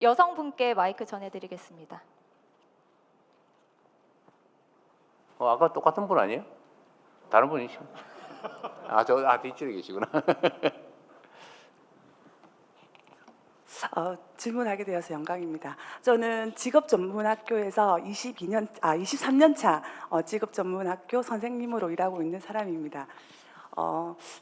여성분께 마이크 전해드리겠습니다. 아까 똑같은 분 아니에요? 다른 분이시죠? 뒷줄에 계시구나. 질문하게 되어서 영광입니다. 저는 직업전문학교에서 23년 차 직업전문학교 선생님으로 일하고 있는 사람입니다.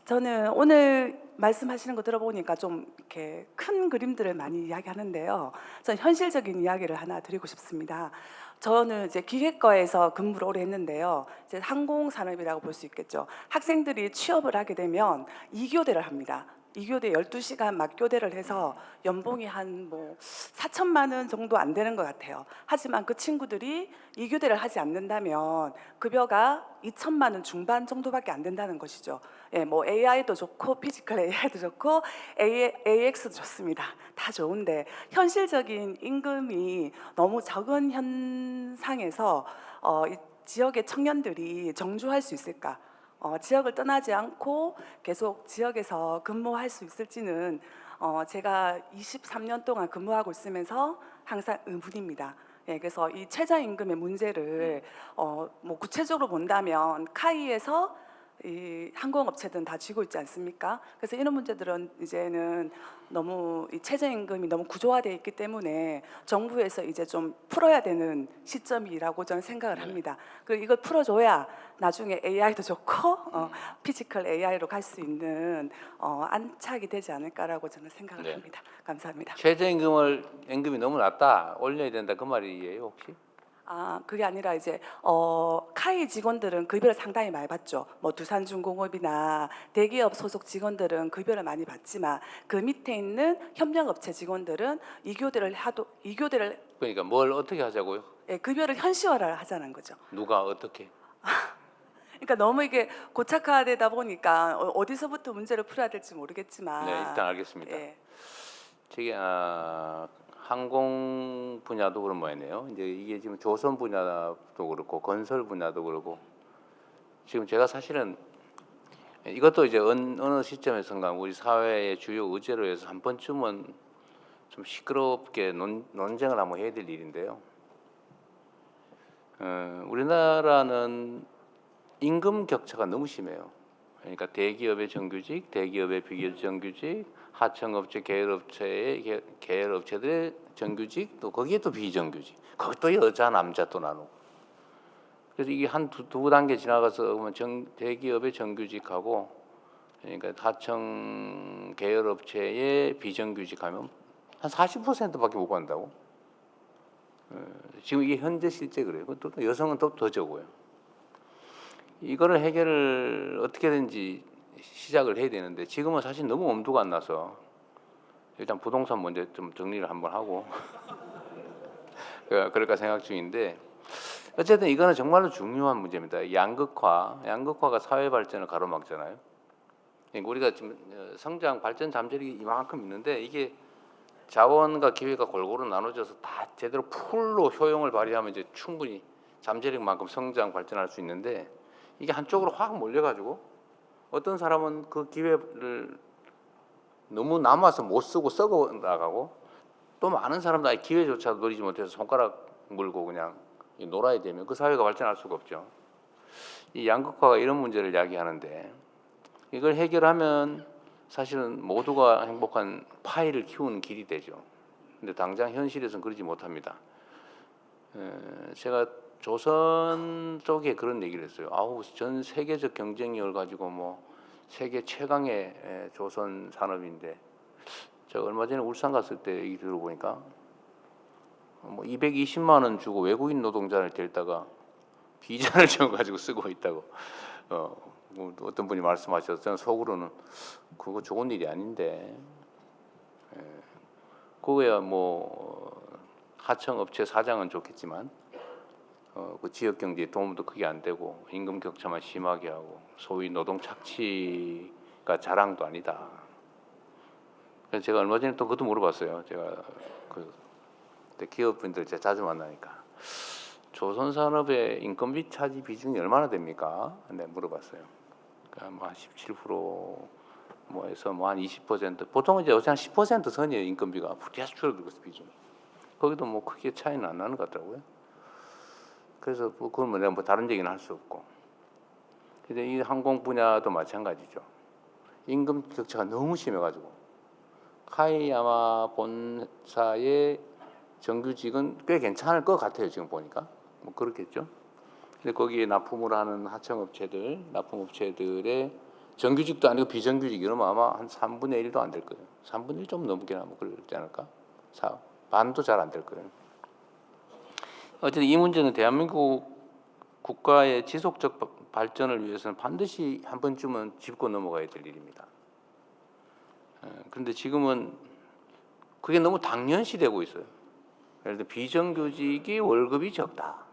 저는 오늘 말씀하시는 거 들어보니까 좀 이렇게 큰 그림들을 많이 이야기하는데요. 저는 현실적인 이야기를 하나 드리고 싶습니다. 저는 이제 기계과에서 근무를 오래 했는데요. 이제 항공산업이라고 볼 수 있겠죠. 학생들이 취업을 하게 되면 2교대를 합니다. 2교대 12시간 맞교대를 해서 연봉이 한 4천만 원 정도 안 되는 것 같아요. 하지만 그 친구들이 2교대를 하지 않는다면 급여가 2천만 원 중반 정도밖에 안 된다는 것이죠. 예, AI도 좋고 피지컬 AI도 좋고 AX도 좋습니다. 다 좋은데 현실적인 임금이 너무 적은 현상에서 이 지역의 청년들이 정주할 수 있을까? 지역을 떠나지 않고 계속 지역에서 근무할 수 있을지는 제가 23년 동안 근무하고 있으면서 항상 의문입니다. 예, 그래서 이 최저임금의 문제를 구체적으로 본다면 카이에서 이 항공업체들은 다 쥐고 있지 않습니까? 그래서 이런 문제들은 이제는 너무 이 최저임금이 너무 구조화되어 있기 때문에 정부에서 이제 좀 풀어야 되는 시점이라고 저는 생각을 합니다. 그리고 이걸 풀어줘야 나중에 AI도 좋고 피지컬 AI로 갈 수 있는 안착이 되지 않을까라고 저는 생각을 네. 합니다. 감사합니다. 임금이 너무 낮다, 올려야 된다, 그 말이에요 혹시? 그게 아니라 이제 카이 직원들은 급여를 상당히 많이 받죠. 두산중공업이나 대기업 소속 직원들은 급여를 많이 받지만 그 밑에 있는 협력업체 직원들은 2교대를 그러니까 뭘 어떻게 하자고요? 예, 급여를 현실화를 하자는 거죠. 누가 어떻게? 그러니까 너무 이게 고착화되다 보니까 어디서부터 문제를 풀어야 될지 모르겠지만 네, 일단 알겠습니다. 예. 저기 항공 분야도 그런 모양이네요. 이제 이게 지금 조선 분야도 그렇고 건설 분야도 그렇고 지금 제가 사실은 이것도 이제 어느 시점에선가 우리 사회의 주요 의제로 해서 한 번쯤은 좀 시끄럽게 논쟁을 한번 해야 될 일인데요. 우리나라는 임금 격차가 너무 심해요. 그러니까 대기업의 정규직, 대기업의 비정규직, 하청업체, 계열업체들의 정규직, 또 거기에 또 비정규직, 거기 또 여자, 남자 또 나누고. 그래서 이게 한 두 단계 지나가서 보면 대기업의 정규직하고, 그러니까 하청 계열업체의 비정규직하면 한 40%밖에 못 받는다고. 지금 이게 현재 실제 그래요. 또 여성은 더 적어요. 이거를 해결을 어떻게든지 시작을 해야 되는데 지금은 사실 너무 엄두가 안 나서 일단 부동산 먼저 좀 정리를 한번 하고 그럴까 생각 중인데, 어쨌든 이거는 정말로 중요한 문제입니다. 양극화가 사회 발전을 가로막잖아요. 우리가 지금 성장 발전 잠재력이 이만큼 있는데 이게 자원과 기회가 골고루 나눠져서 다 제대로 풀로 효용을 발휘하면 이제 충분히 잠재력만큼 성장 발전할 수 있는데, 이게 한쪽으로 확 몰려가지고 어떤 사람은 그 기회를 너무 남아서 못 쓰고 썩어 나가고, 또 많은 사람들 아예 기회조차도 누리지 못해서 손가락 물고 그냥 놀아야 되면 그 사회가 발전할 수가 없죠. 이 양극화가 이런 문제를 야기하는데, 이걸 해결하면 사실은 모두가 행복한 파이를 키우는 길이 되죠. 근데 당장 현실에서는 그러지 못합니다. 제가 조선 쪽에 그런 얘기를 했어요. 전 세계적 경쟁력을 가지고 세계 최강의 조선 산업인데, 제가 얼마 전에 울산 갔을 때 얘기 들어보니까 220만 원 주고 외국인 노동자를 데려다가 비자를 줘가지고 쓰고 있다고 어떤 분이 말씀하셔서 저는 속으로는 그거 좋은 일이 아닌데, 그거야 하청업체 사장은 좋겠지만 그 지역 경제에 도움도 크게 안 되고 임금 격차만 심하게 하고 소위 노동 착취가 자랑도 아니다. 그래서 제가 얼마 전에 또 그것도 물어봤어요. 제가 기업분들 제가 자주 만나니까 조선 산업의 인건비 차지 비중이 얼마나 됩니까? 네, 물어봤어요. 그러니까 한 17%에서 한 20%, 보통 이제 한 10% 선이에요. 인건비가 계속 줄어들고 있어 비중이. 거기도 뭐 크게 차이는 안 나는 것 같더라고요. 그래서 그건 뭐 내가 뭐 다른 얘기는 할 수 없고. 근데 이 항공 분야도 마찬가지죠. 임금 격차가 너무 심해가지고 카이야마 본사의 정규직은 꽤 괜찮을 것 같아요. 지금 보니까 뭐 그렇겠죠. 근데 거기에 납품을 하는 하청업체들, 납품업체들의 정규직도 아니고 비정규직 이러면 아마 한 3분의 1도 안 될 거예요. 3분의 1 좀 넘게나 뭐 그러지 않을까? 반도 잘 안 될 거예요. 어쨌든 이 문제는 대한민국 국가의 지속적 발전을 위해서는 반드시 한 번쯤은 짚고 넘어가야 될 일입니다. 그런데 지금은 그게 너무 당연시되고 있어요. 예를 들어 비정규직이 월급이 적다.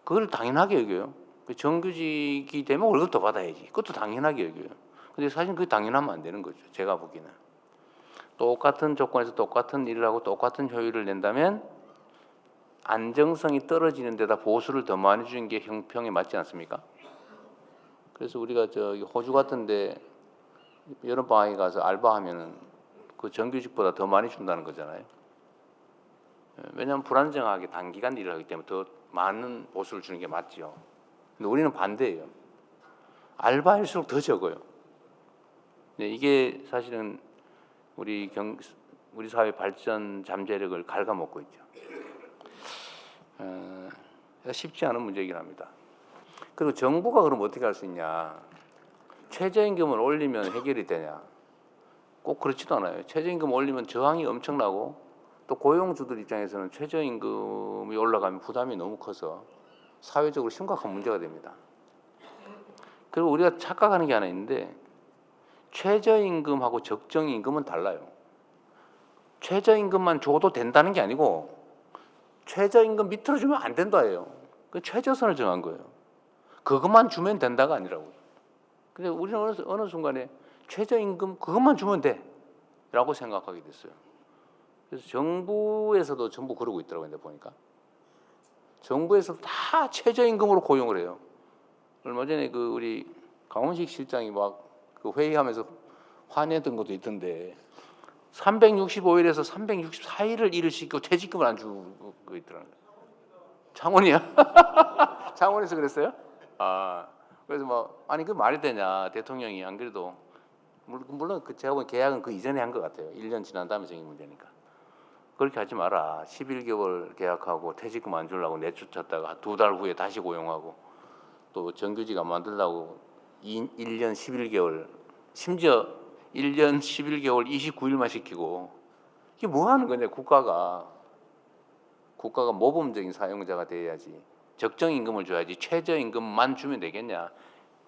그걸 당연하게 여겨요. 정규직이 되면 월급 더 받아야지. 그것도 당연하게 여겨요. 근데 사실 그게 당연하면 안 되는 거죠. 제가 보기에는. 똑같은 조건에서 똑같은 일을 하고 똑같은 효율을 낸다면 안정성이 떨어지는 데다 보수를 더 많이 주는 게 형평에 맞지 않습니까? 그래서 우리가 저기 호주 같은데 여름 방학에 가서 알바하면은 그 정규직보다 더 많이 준다는 거잖아요. 왜냐하면 불안정하게 단기간 일을 하기 때문에 더 많은 보수를 주는 게 맞죠. 근데 우리는 반대예요. 알바일수록 더 적어요. 네, 이게 사실은 우리 사회 발전 잠재력을 갉아먹고 있죠. 쉽지 않은 문제이긴 합니다. 그리고 정부가 그럼 어떻게 할 수 있냐? 최저임금을 올리면 해결이 되냐? 꼭 그렇지도 않아요. 최저임금 올리면 저항이 엄청나고 또 고용주들 입장에서는 최저임금이 올라가면 부담이 너무 커서 사회적으로 심각한 문제가 됩니다. 그리고 우리가 착각하는 게 하나 있는데 최저임금하고 적정임금은 달라요. 최저임금만 줘도 된다는 게 아니고 최저임금 밑으로 주면 안 된다예요. 그 최저선을 정한 거예요. 그것만 주면 된다가 아니라고요. 근데 우리는 어느 순간에 최저임금 그것만 주면 돼라고 생각하게 됐어요. 그래서 정부에서도 전부 그러고 있더라고요. 내가 보니까 정부에서 다 최저임금으로 고용을 해요. 얼마 전에 그 우리 강원식 실장이 막 그 회의하면서 화내던 것도 있던데 365일에서 364일을 일을 시키고 퇴직금을 안 주고 있더라고요. 창원이야? 창원에서 그랬어요? 아, 그래서 뭐 아니 그 말이 되냐 대통령이 안 그래도 물론 그 제가 본 계약은 그 이전에 한 것 같아요. 1년 지난 다음에 생긴 문제니까. 그렇게 하지 마라. 11개월 계약하고 퇴직금 안 주려고 내쫓았다가 2달 후에 다시 고용하고 또 정규직 안 만들려고 1년 11개월 심지어 1년 11개월 29일만 시키고 이게 뭐 하는 거냐 국가가 모범적인 사용자가 돼야지 적정 임금을 줘야지 최저임금만 주면 되겠냐.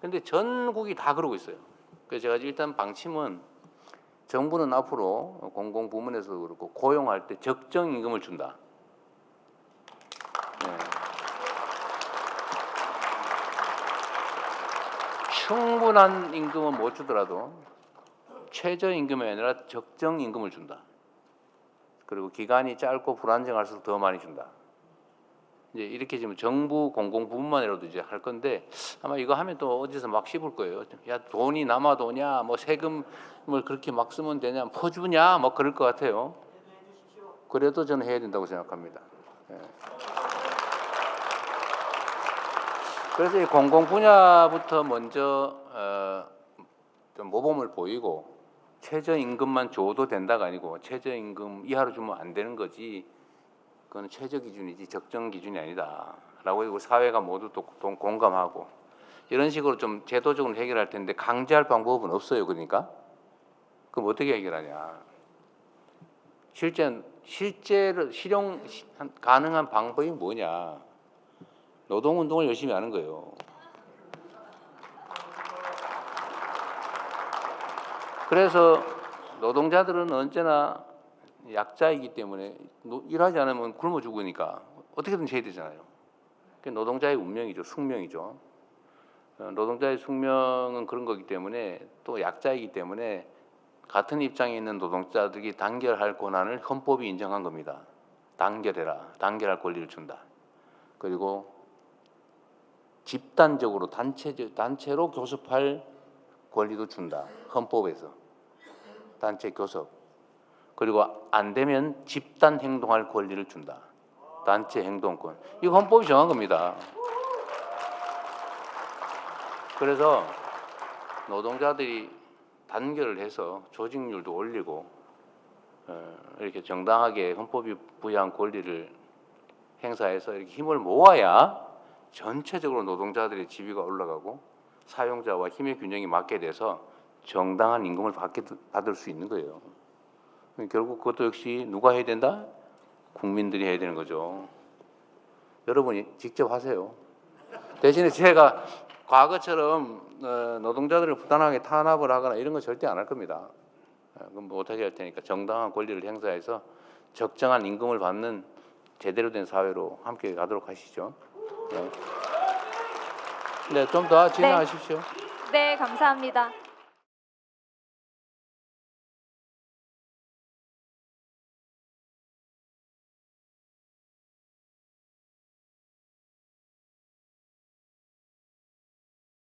근데 전국이 다 그러고 있어요. 그래서 제가 일단 방침은 정부는 앞으로 공공부문에서도 그렇고 고용할 때 적정 임금을 준다. 네. 충분한 임금은 못 주더라도 최저임금이 아니라 적정 임금을 준다. 그리고 기간이 짧고 불안정할수록 더 많이 준다. 이제 이렇게 지금 정부 공공부문만이라도 이제 할 건데 아마 이거 하면 또 어디서 막 씹을 거예요. 야 돈이 남아도냐, 뭐 세금을 그렇게 막 쓰면 되냐, 퍼주냐, 뭐 그럴 것 같아요. 그래도 저는 해야 된다고 생각합니다. 예. 그래서 이 공공 분야부터 먼저 좀 모범을 보이고 최저임금만 줘도 된다가 아니고 최저임금 이하로 주면 안 되는 거지. 그건 최저 기준이지 적정 기준이 아니다라고 이거 사회가 모두 또 공감하고 이런 식으로 좀 제도적으로 해결할 텐데 강제할 방법은 없어요. 그러니까 그럼 어떻게 해결하냐? 실제로 실용 가능한 방법이 뭐냐? 노동운동을 열심히 하는 거예요. 그래서 노동자들은 언제나 약자이기 때문에 일하지 않으면 굶어 죽으니까 어떻게든 해야 되잖아요. 그게 노동자의 운명이죠. 숙명이죠. 노동자의 숙명은 그런 거기 때문에 또 약자이기 때문에 같은 입장에 있는 노동자들이 단결할 권한을 헌법이 인정한 겁니다. 단결해라. 단결할 권리를 준다. 그리고 집단적으로 단체로 교섭할 권리도 준다. 헌법에서 단체 교섭. 그리고 안 되면 집단 행동할 권리를 준다. 단체 행동권. 이거 헌법이 정한 겁니다. 그래서 노동자들이 단결을 해서 조직률도 올리고 이렇게 정당하게 헌법이 부여한 권리를 행사해서 이렇게 힘을 모아야 전체적으로 노동자들의 지위가 올라가고 사용자와 힘의 균형이 맞게 돼서 정당한 임금을 받을 수 있는 거예요. 결국 그것도 역시 누가 해야 된다? 국민들이 해야 되는 거죠. 여러분이 직접 하세요. 대신에 제가 과거처럼 노동자들을 부당하게 탄압을 하거나 이런 건 절대 안 할 겁니다. 그건 못하게 할 테니까 정당한 권리를 행사해서 적정한 임금을 받는 제대로 된 사회로 함께 가도록 하시죠. 네, 좀 더 진행하십시오. 네, 감사합니다.